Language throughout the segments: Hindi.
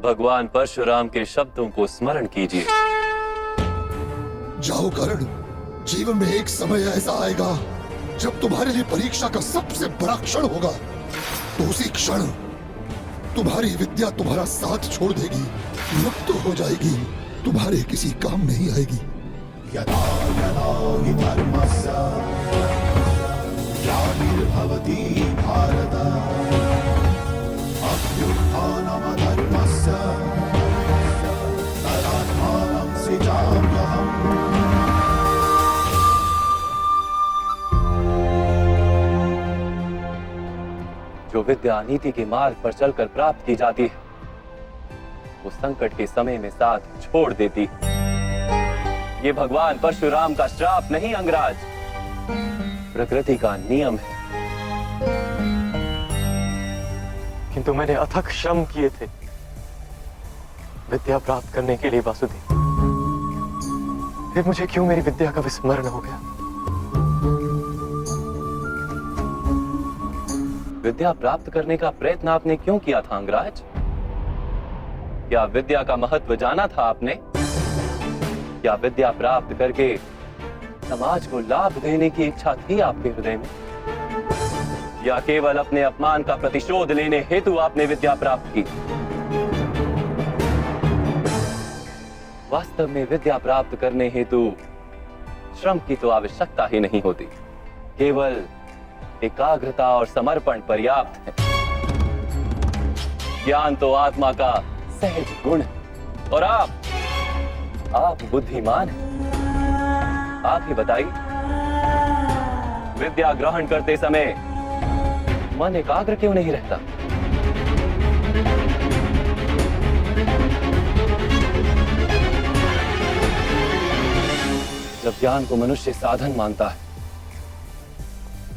भगवान परशुराम के शब्दों को स्मरण कीजिए। जाओ कर्ण, जीवन में एक समय ऐसा आएगा जब तुम्हारे लिए परीक्षा का सबसे बड़ा क्षण होगा। तो उसी क्षण तुम्हारी विद्या तुम्हारा साथ छोड़ देगी, लुप्त हो जाएगी, तुम्हारे किसी काम नहीं आएगी। यदा यदा हि धर्मस्य ग्लानिर्भवति भारत अभ्युत्थानमधर्मस्य तदात्मानं सृजाम्यहम्। जो विद्या नीति के मार्ग पर चलकर प्राप्त की जाती है, वो संकट के समय में साथ छोड़ देती है। ये भगवान परशुराम का श्राप नहीं अंगराज, प्रकृति का नियम है। किंतु मैंने अथक श्रम किए थे विद्या प्राप्त करने के लिए वासुदेव, फिर मुझे क्यों मेरी विद्या का विस्मरण हो गया? विद्या प्राप्त करने का प्रयत्न आपने क्यों किया था अंगराज? क्या विद्या का महत्व जाना था आपने? क्या विद्या प्राप्त करके समाज को लाभ देने की इच्छा थी आपके हृदय में? या केवल अपने अपमान का प्रतिशोध लेने हेतु आपने विद्या प्राप्त की? वास्तव में विद्या प्राप्त करने हेतु श्रम की तो आवश्यकता ही नहीं होती, केवल एकाग्रता और समर्पण पर्याप्त है। ज्ञान तो आत्मा का सहज गुण है और आप बुद्धिमान हैं। आप ही बताइए, विद्या ग्रहण करते समय मन एकाग्र क्यों नहीं रहता? जब ज्ञान को मनुष्य साधन मानता है,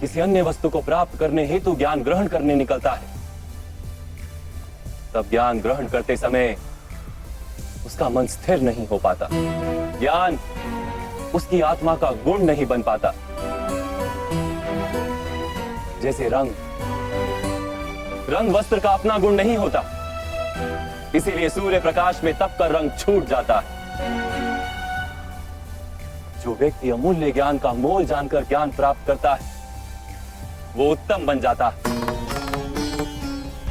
किसी अन्य वस्तु को प्राप्त करने हेतु ज्ञान ग्रहण करने निकलता है, तब ज्ञान ग्रहण करते समय उसका मन स्थिर नहीं हो पाता। ज्ञान उसकी आत्मा का गुण नहीं बन पाता। जैसे रंग वस्त्र का अपना गुण नहीं होता, इसीलिए सूर्य प्रकाश में तप कर रंग छूट जाता है। जो व्यक्ति अमूल्य ज्ञान का मोल जानकर ज्ञान प्राप्त करता है, वो उत्तम बन जाता है।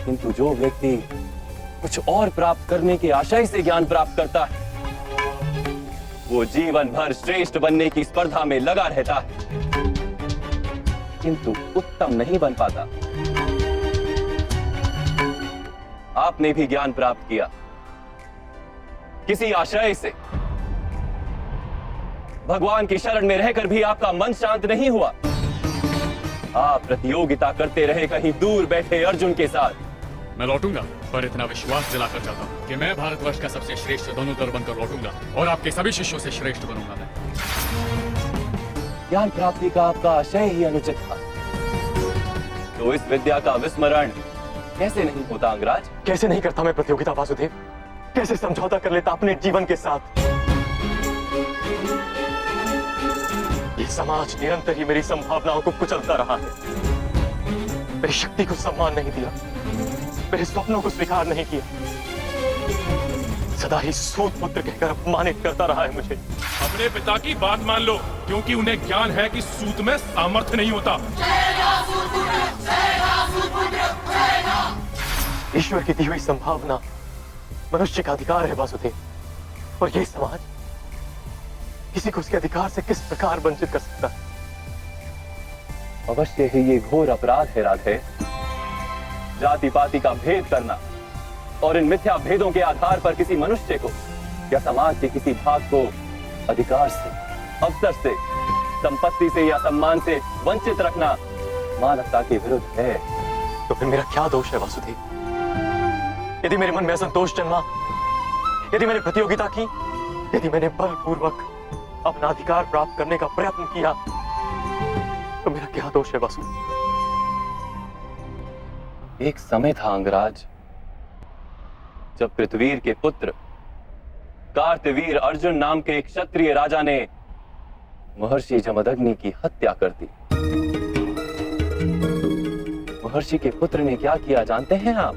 किंतु जो व्यक्ति कुछ और प्राप्त करने के आशय से ज्ञान प्राप्त करता है, वो जीवन भर श्रेष्ठ बनने की स्पर्धा में लगा रहता है, किंतु उत्तम नहीं बन पाता। आपने भी ज्ञान प्राप्त किया किसी आशय से, भगवान की शरण में रहकर भी आपका मन शांत नहीं हुआ। आप प्रतियोगिता करते रहे कहीं दूर बैठे अर्जुन के साथ। मैं लौटूंगा, पर इतना विश्वास दिलाकर जाता हूँ कि मैं भारतवर्ष का सबसे श्रेष्ठ धनुर्धर बनकर लौटूंगा और आपके सभी शिष्यों से श्रेष्ठ बनूंगा मैं। ज्ञान प्राप्ति का आपका आशय ही अनुचित था, तो इस विद्या का विस्मरण कैसे नहीं होता अंगराज? कैसे नहीं करता मैं प्रतियोगिता वासुदेव? कैसे समझौता कर लेता अपने जीवन के साथ? ये समाज निरंतर ही मेरी संभावनाओं को कुचलता रहा है, मेरी शक्ति को सम्मान नहीं दिया, मेरे स्वप्नों को स्वीकार नहीं किया, सदा ही सूत पुत्र कहकर अपमानित करता रहा है मुझे। अपने पिता की बात मान लो, क्योंकि उन्हें ज्ञान है कि सूत में सामर्थ्य नहीं होता। ईश्वर की दी हुई संभावना मनुष्य का अधिकार है वासुदेव, और यही समाज किसी को उसके अधिकार से किस प्रकार वंचित कर सकता है? अवश्य ही ये घोर अपराध है राधे, जाति पाति का भेद करना और इन मिथ्या भेदों के आधार पर किसी मनुष्य को या समाज के किसी भाग को अधिकार से, अवसर से, संपत्ति से या सम्मान से वंचित रखना मानवता के विरुद्ध है। तो फिर मेरा क्या दोष है वासुदेव? यदि मेरे मन में असंतोष जन्मा, यदि मैंने प्रतियोगिता की, यदि मैंने बलपूर्वक अपना अधिकार प्राप्त करने का प्रयत्न किया, तो मेरा क्या दोष है वासुदेव? एक समय था अंगराज जब पृथ्वीर के पुत्र कार्तवीर अर्जुन नाम के एक क्षत्रिय राजा ने महर्षि जमदग्नि की हत्या कर दी। महर्षि के पुत्र ने क्या किया जानते हैं आप?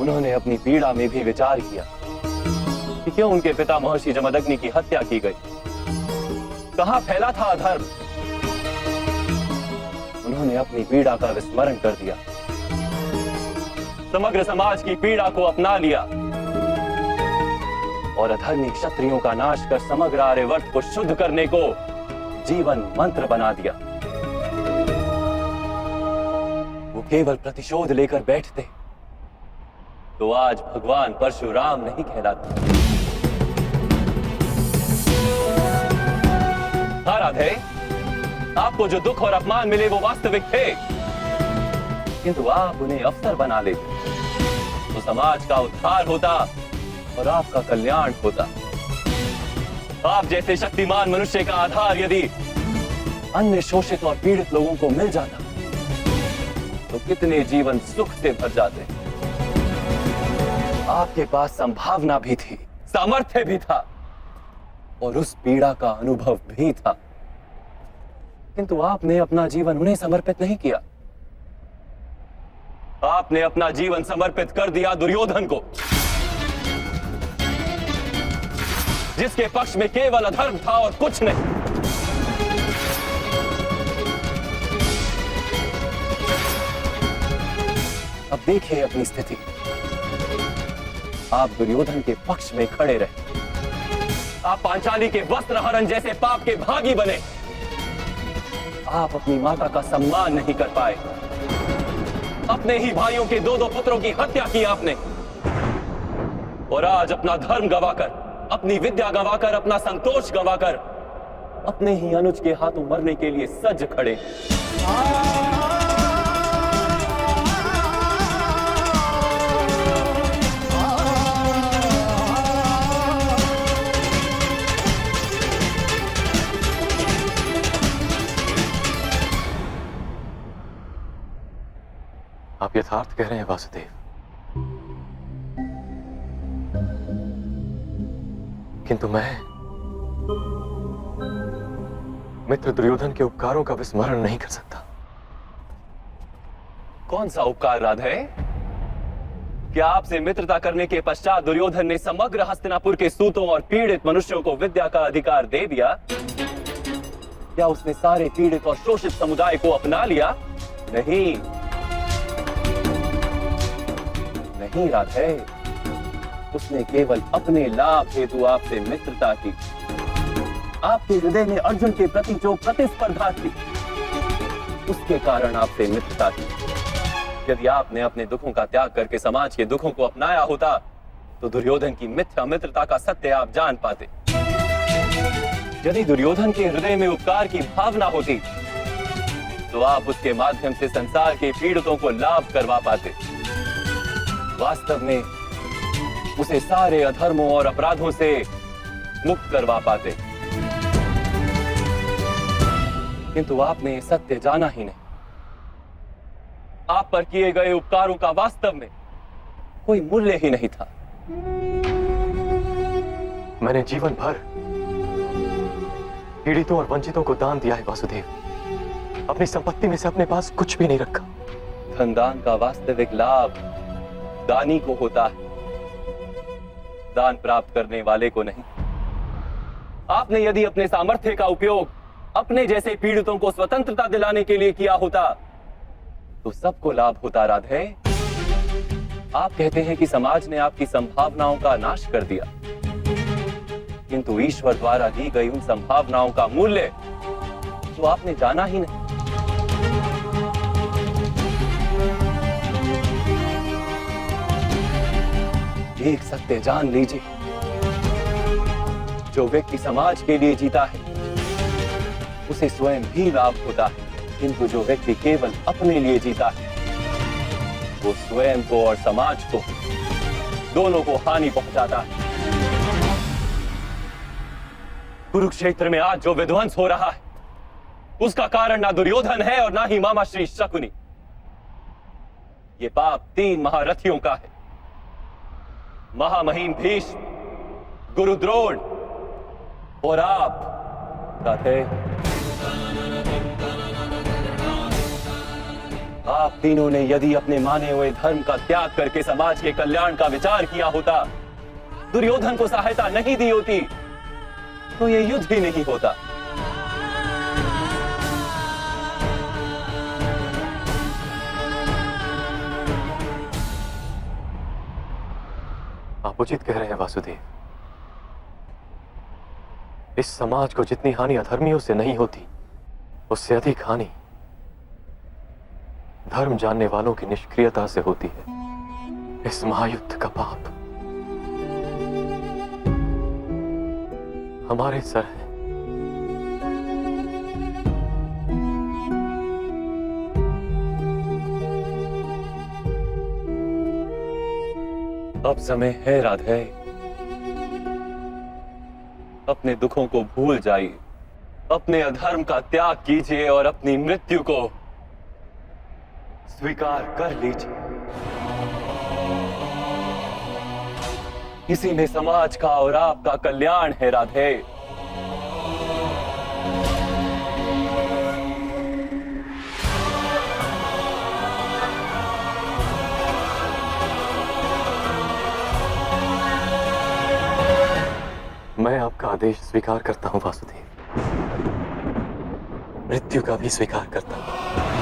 उन्होंने अपनी पीड़ा में भी विचार किया कि क्यों उनके पिता महर्षि जमदग्नि की हत्या की गई, कहां फैला था अधर्म। उन्होंने अपनी पीड़ा का विस्मरण कर दिया, समग्र समाज की पीड़ा को अपना लिया और अधर्मी क्षत्रियों का नाश कर समग्र आर्यवर्त को शुद्ध करने को जीवन मंत्र बना दिया। वो केवल प्रतिशोध लेकर बैठते तो आज भगवान परशुराम नहीं कहलाते। हाँ राधे, आपको जो दुख और अपमान मिले वो वास्तविक थे, किंतु आप उन्हें अवसर बना लेते तो समाज का उद्धार होता और आपका कल्याण होता। आप जैसे शक्तिमान मनुष्य का आधार यदि अन्य शोषित और पीड़ित लोगों को मिल जाता तो कितने जीवन सुख से भर जाते। आपके पास संभावना भी थी, सामर्थ्य भी था और उस पीड़ा का अनुभव भी था, किंतु आपने अपना जीवन उन्हें समर्पित नहीं किया। आपने अपना जीवन समर्पित कर दिया दुर्योधन को, जिसके पक्ष में केवल अधर्म था और कुछ नहीं। अब देखिए अपनी स्थिति, आप दुर्योधन के पक्ष में खड़े रहे, आप पांचाली के वस्त्र हरण जैसे पाप के भागी बने, आप अपनी माता का सम्मान नहीं कर पाए, अपने ही भाइयों के दो पुत्रों की हत्या की आपने, और आज अपना धर्म गवाकर, अपनी विद्या गवाकर, अपना संतोष गवाकर अपने ही अनुज के हाथों मरने के लिए सज खड़े। आप यथार्थ कह रहे हैं वासुदेव, किंतु मैं मित्र दुर्योधन के उपकारों का विस्मरण नहीं कर सकता। कौन सा उपकार राधे? क्या आपसे मित्रता करने के पश्चात दुर्योधन ने समग्र हस्तिनापुर के सूतों और पीड़ित मनुष्यों को विद्या का अधिकार दे दिया? क्या उसने सारे पीड़ित और शोषित समुदाय को अपना लिया? नहीं नहीं राधे, उसने केवल अपने लाभ हेतु आपसे मित्रता की। आपके हृदय में अर्जुन के प्रति जो प्रतिस्पर्धा थी, उसके कारण आपसे मित्रता की। यदि आपने अपने दुखों का त्याग करके समाज के दुखों को अपनाया होता तो दुर्योधन की मिथ्या मित्रता का सत्य आप जान पाते। यदि दुर्योधन के हृदय में उपकार की भावना होती तो आप उसके माध्यम से संसार के पीड़ितों को लाभ करवा पाते। वास्तव में उसे सारे अधर्मों और अपराधों से मुक्त करवा पाते, किंतु आपने सत्य जाना ही नहीं। आप पर किए गए उपकारों का वास्तव में कोई मूल्य ही नहीं था। मैंने जीवन भर पीड़ितों और वंचितों को दान दिया है वासुदेव। अपनी संपत्ति में से अपने पास कुछ भी नहीं रखा। धनदान का वास्तविक लाभ दानी को होता है, दान प्राप्त करने वाले को नहीं। आपने यदि अपने सामर्थ्य का उपयोग अपने जैसे पीड़ितों को स्वतंत्रता दिलाने के लिए किया होता तो सबको लाभ होता राधे। आप कहते हैं कि समाज ने आपकी संभावनाओं का नाश कर दिया, किंतु ईश्वर द्वारा दी गई उन संभावनाओं का मूल्य तो आपने जाना ही नहीं। एक सत्य जान लीजिए, जो व्यक्ति समाज के लिए जीता है उसे स्वयं भी लाभ होता है, किंतु जो व्यक्ति केवल अपने लिए जीता है वो स्वयं को और समाज को दोनों को हानि पहुंचाता है। कुरुक्षेत्र में आज जो विध्वंस हो रहा है उसका कारण ना दुर्योधन है और ना ही मामा श्री शकुनी। ये पाप 3 महारथियों का है, महामहिम भीष्म, गुरु द्रोण और आप राधे। आप तीनों ने यदि अपने माने हुए धर्म का त्याग करके समाज के कल्याण का विचार किया होता, दुर्योधन को सहायता नहीं दी होती, तो ये युद्ध ही नहीं होता। आप उचित कह रहे हैं वासुदेव। इस समाज को जितनी हानि अधर्मियों से नहीं होती, उससे अधिक हानि धर्म जानने वालों की निष्क्रियता से होती है। इस महायुद्ध का पाप हमारे सर है। अब समय है राधे, अपने दुखों को भूल जाइए, अपने अधर्म का त्याग कीजिए और अपनी मृत्यु को स्वीकार कर लीजिए। इसी में समाज का और आपका कल्याण है राधे। मैं आपका आदेश स्वीकार करता हूं वासुदेव, मृत्यु का भी स्वीकार करता हूं।